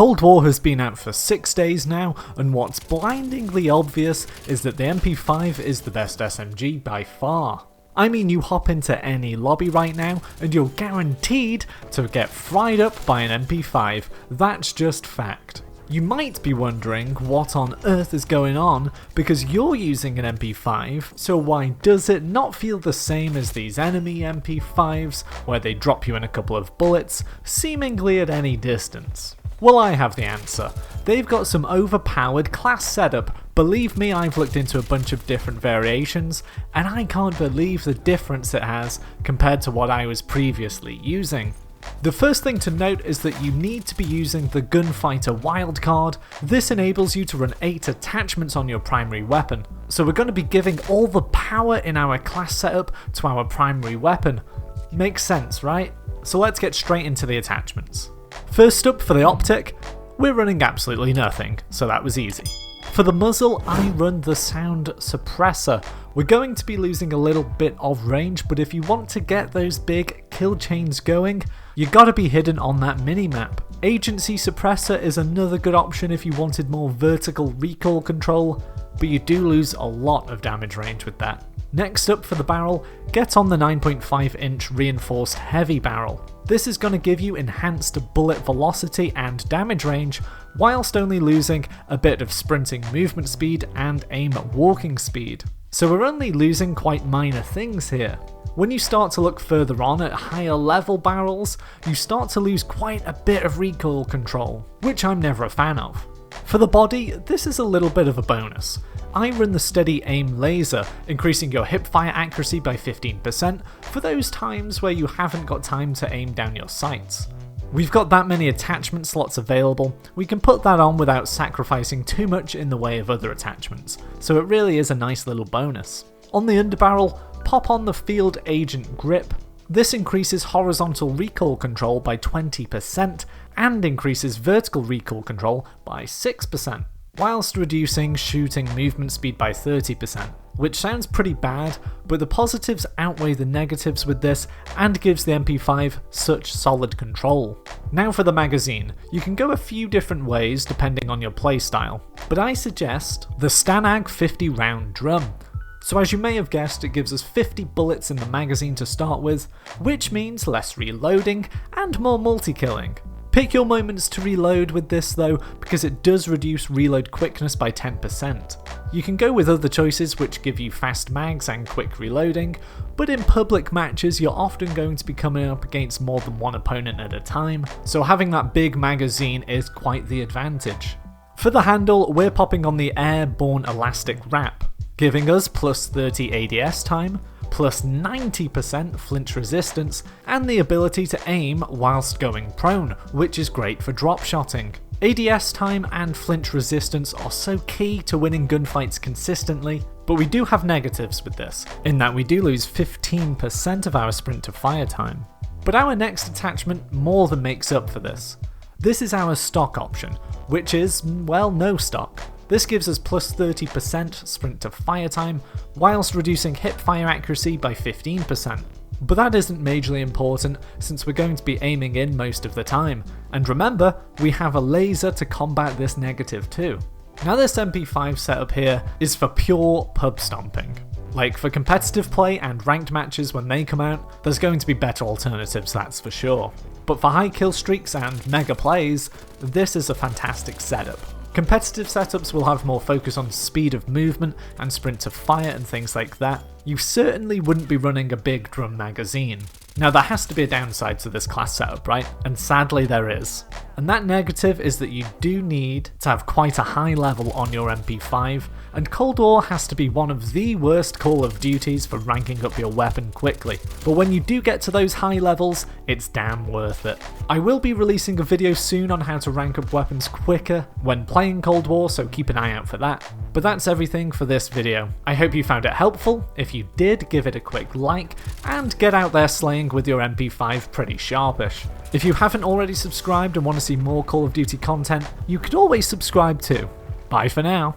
Cold War has been out for 6 days now, and what's blindingly obvious is that the MP5 is the best SMG by far. I mean, you hop into any lobby right now and you're guaranteed to get fried up by an MP5, that's just fact. You might be wondering what on earth is going on because you're using an MP5, so why does it not feel the same as these enemy MP5s where they drop you in a couple of bullets, seemingly at any distance? Well, I have the answer. They've got some overpowered class setup. Believe me, I've looked into a bunch of different variations, and I can't believe the difference it has compared to what I was previously using. The first thing to note is that you need to be using the Gunfighter wildcard. This enables you to run 8 attachments on your primary weapon. So we're going to be giving all the power in our class setup to our primary weapon. Makes sense, right? So let's get straight into the attachments. First up, for the optic, we're running absolutely nothing, so that was easy. For the muzzle, I run the sound suppressor. We're going to be losing a little bit of range, but if you want to get those big kill chains going, you gotta be hidden on that minimap. Agency suppressor is another good option if you wanted more vertical recoil control, but you do lose a lot of damage range with that. Next up, for the barrel, get on the 9.5 inch reinforced heavy barrel. This is going to give you enhanced bullet velocity and damage range, whilst only losing a bit of sprinting movement speed and aim walking speed. So we're only losing quite minor things here. When you start to look further on at higher level barrels, you start to lose quite a bit of recoil control, which I'm never a fan of. For the body, this is a little bit of a bonus. I run the steady aim laser, increasing your hipfire accuracy by 15% for those times where you haven't got time to aim down your sights. We've got that many attachment slots available, we can put that on without sacrificing too much in the way of other attachments, so it really is a nice little bonus. On the underbarrel, pop on the Field Agent grip. This increases horizontal recoil control by 20% and increases vertical recoil control by 6%, whilst reducing shooting movement speed by 30%, which sounds pretty bad, but the positives outweigh the negatives with this and gives the MP5 such solid control. Now for the magazine, you can go a few different ways depending on your playstyle, but I suggest the Stanag 50 round drum. So as you may have guessed, it gives us 50 bullets in the magazine to start with, which means less reloading and more multi-killing. Pick your moments to reload with this though, because it does reduce reload quickness by 10%. You can go with other choices which give you fast mags and quick reloading, but in public matches you're often going to be coming up against more than one opponent at a time, so having that big magazine is quite the advantage. For the handle, we're popping on the airborne elastic wrap, giving us plus 30 ADS time, plus 90% flinch resistance, and the ability to aim whilst going prone, which is great for drop shotting. ADS time and flinch resistance are so key to winning gunfights consistently, but we do have negatives with this, in that we do lose 15% of our sprint to fire time. But our next attachment more than makes up for this. This is our stock option, which is, well, no stock. This gives us plus 30% sprint to fire time, whilst reducing hipfire accuracy by 15%. But that isn't majorly important since we're going to be aiming in most of the time, and remember, we have a laser to combat this negative too. Now this MP5 setup here is for pure pub stomping. Like for competitive play and ranked matches when they come out, there's going to be better alternatives, that's for sure. But for high kill streaks and mega plays, this is a fantastic setup. Competitive setups will have more focus on speed of movement and sprint to fire and things like that. You certainly wouldn't be running a big drum magazine. Now there has to be a downside to this class setup, right? And sadly there is. And that negative is that you do need to have quite a high level on your MP5, and Cold War has to be one of the worst Call of Duties for ranking up your weapon quickly. But when you do get to those high levels, it's damn worth it. I will be releasing a video soon on how to rank up weapons quicker when playing Cold War, so keep an eye out for that. But that's everything for this video. I hope you found it helpful. If you did, give it a quick like, and get out there slaying with your MP5 pretty sharpish. If you haven't already subscribed and want to see more Call of Duty content, you could always subscribe too. Bye for now.